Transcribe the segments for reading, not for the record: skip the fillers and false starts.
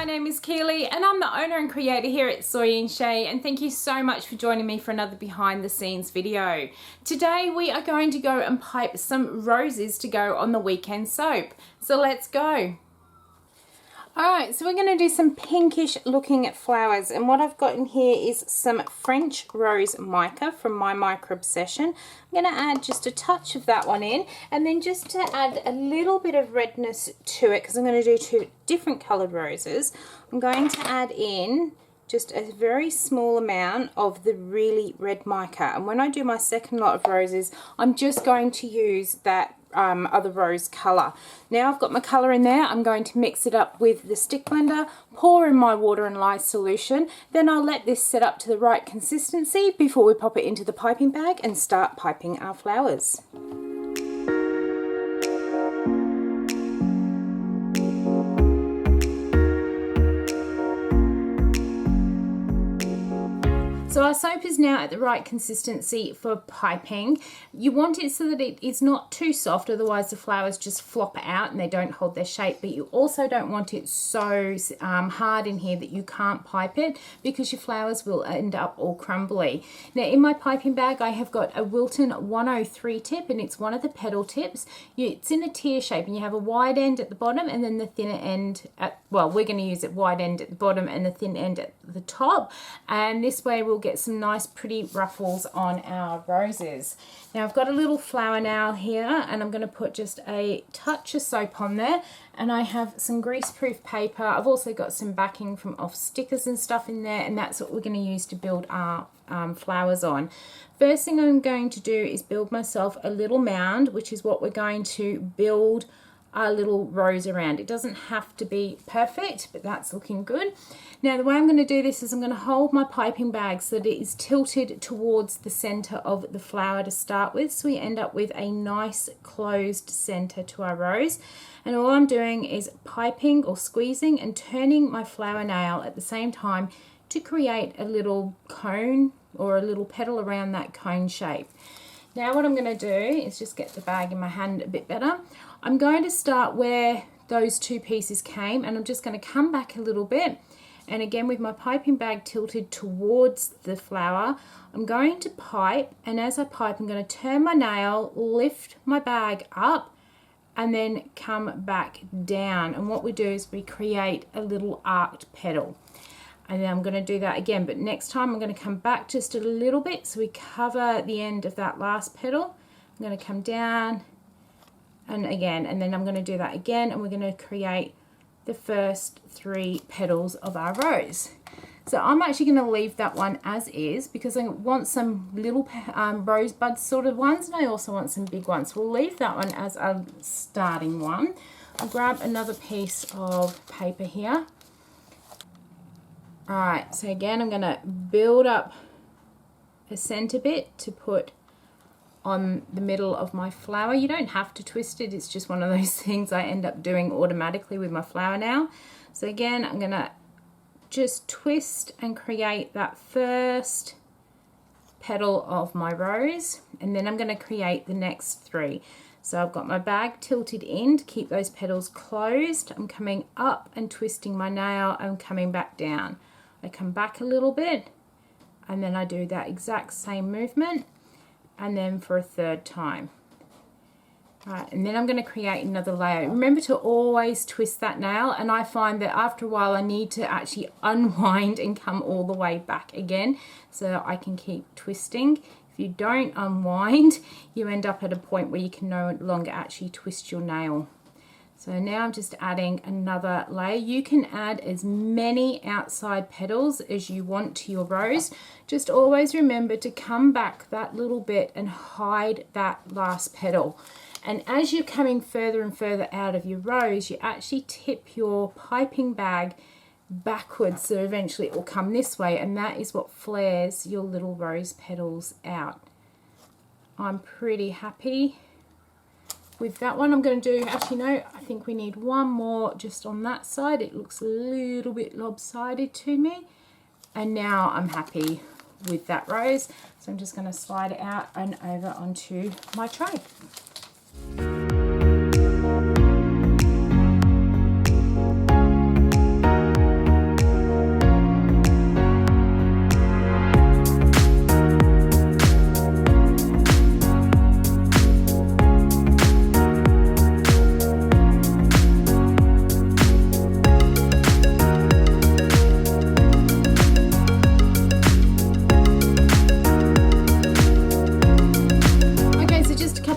name is Keely and I'm the owner and creator here at Soy and Shea, and thank you so much for joining me for another behind the scenes video. Today we are going to go and pipe some roses to go on the weekend soap. So let's go. Alright, so we're going to do some pinkish looking flowers, and what I've got in here is some French rose mica from my Micro Obsession. I'm going to add just a touch of that one in, and then just to add a little bit of redness to it, because I'm going to do two different coloured roses, I'm going to add in just a very small amount of the really red mica. And when I do my second lot of roses, I'm just going to use that other rose colour. Now I've got my colour in there, I'm going to mix it up with the stick blender, pour in my water and lye solution, then I'll let this set up to the right consistency before we pop it into the piping bag and start piping our flowers. So our soap is now at the right consistency for piping. You want it so that it is not too soft, otherwise the flowers just flop out and they don't hold their shape. But you also don't want it so hard in here that you can't pipe it, because your flowers will end up all crumbly. Now in my piping bag I have got a Wilton 103 tip, and it's one of the petal tips. It's in a tear shape, and you have a wide end at the bottom and then the thinner end at, well, we're going to use it wide end at the bottom and the thin end at the top, and this way we'll get some nice pretty ruffles on our roses. Now I've got a little flower nail here, and I'm going to put just a touch of soap on there, and I have some greaseproof paper. I've also got some backing from off stickers and stuff in there, and that's what we're going to use to build our flowers on. First thing I'm going to do is build myself a little mound, which is what we're going to build our little rose around. It doesn't have to be perfect, but that's looking good. Now the way I'm going to do this is I'm going to hold my piping bag so that it is tilted towards the center of the flower to start with, so we end up with a nice closed center to our rose. And all I'm doing is piping or squeezing and turning my flower nail at the same time to create a little cone or a little petal around that cone shape. Now what I'm going to do is just get the bag in my hand a bit better. I'm going to start where those two pieces came, and I'm just going to come back a little bit, and again with my piping bag tilted towards the flower, I'm going to pipe, and as I pipe I'm going to turn my nail, lift my bag up, and then come back down. And what we do is we create a little arced petal. And then I'm going to do that again, but next time I'm going to come back just a little bit so we cover the end of that last petal. I'm going to come down and again, and then I'm going to do that again, and we're going to create the first three petals of our rose. So I'm actually going to leave that one as is, because I want some little rosebud sort of ones, and I also want some big ones. We'll leave that one as a starting one. I'll grab another piece of paper here. Alright, so again I'm going to build up a center bit to put on the middle of my flower. You don't have to twist it, it's just one of those things I end up doing automatically with my flower nail. So again I'm going to just twist and create that first petal of my rose, and then I'm going to create the next three. So I've got my bag tilted in to keep those petals closed. I'm coming up and twisting my nail and coming back down. I come back a little bit, and then I do that exact same movement, and then for a third time. Right, and then I'm going to create another layer. Remember to always twist that nail, and I find that after a while I need to actually unwind and come all the way back again so I can keep twisting. If you don't unwind, you end up at a point where you can no longer actually twist your nail. So now I'm just adding another layer. You can add as many outside petals as you want to your rose. Just always remember to come back that little bit and hide that last petal. And as you're coming further and further out of your rose, you actually tip your piping bag backwards, so eventually it will come this way, and that is what flares your little rose petals out. I'm pretty happy with that one. I'm going to do, actually no, I think we need one more just on that side. It looks a little bit lopsided to me, and now I'm happy with that rose. So I'm just going to slide it out and over onto my tray.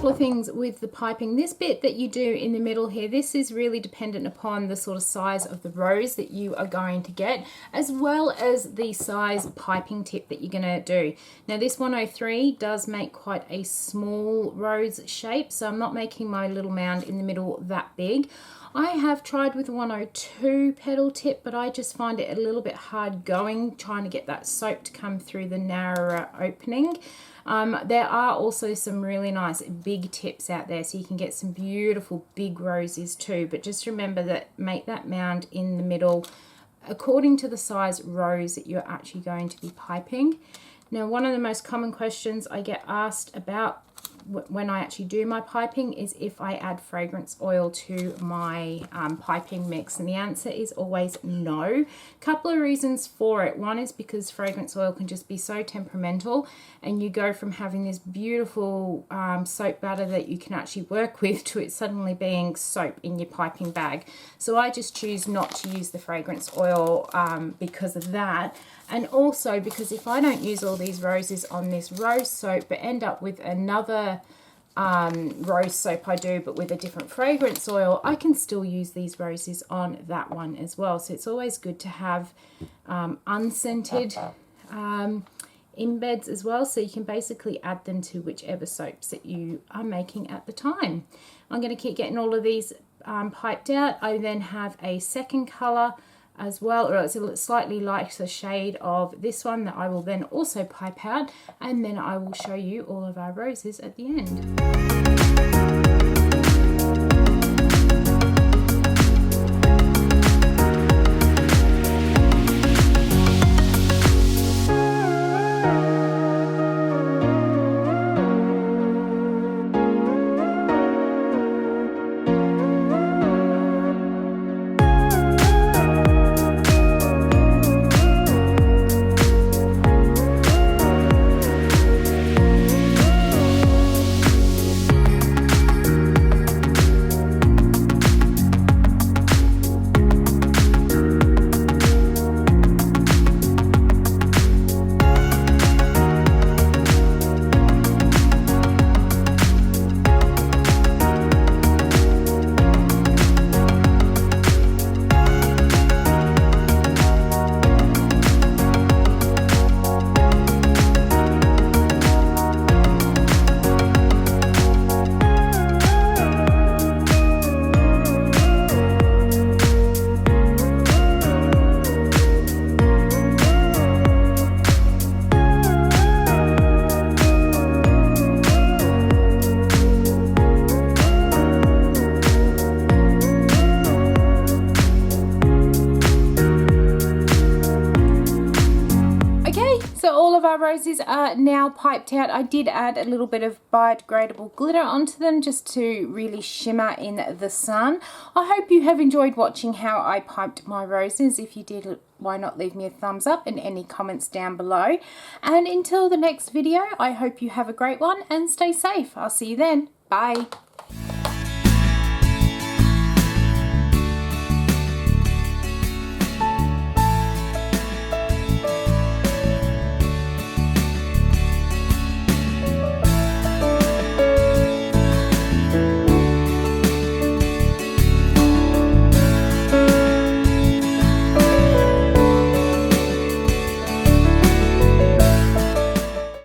couple of things with the piping. This bit that you do in the middle here, this is really dependent upon the sort of size of the rose that you are going to get, as well as the size piping tip that you're going to do. Now this 103 does make quite a small rose shape, so I'm not making my little mound in the middle that big. I have tried with a 102 petal tip, but I just find it a little bit hard going, trying to get that soap to come through the narrower opening. There are also some really nice big tips out there, so you can get some beautiful big roses too, but just remember that make that mound in the middle according to the size rose that you're actually going to be piping. Now, one of the most common questions I get asked about when I actually do my piping is if I add fragrance oil to my piping mix, and the answer is always no. Couple of reasons for it. One is because fragrance oil can just be so temperamental, and you go from having this beautiful soap batter that you can actually work with to it suddenly being soap in your piping bag. So I just choose not to use the fragrance oil because of that. And also because if I don't use all these roses on this rose soap but end up with another rose soap I do but with a different fragrance oil, I can still use these roses on that one as well. So it's always good to have unscented embeds as well, so you can basically add them to whichever soaps that you are making at the time. I'm going to keep getting all of these piped out. I then have a second colour as well, or it's a slightly lighter shade of this one that I will then also pipe out, and then I will show you all of our roses at the end. Roses are now piped out. I did add a little bit of biodegradable glitter onto them just to really shimmer in the sun. I hope you have enjoyed watching how I piped my roses. If you did, why not leave me a thumbs up and any comments down below. And until the next video, I hope you have a great one and stay safe. I'll see you then. Bye.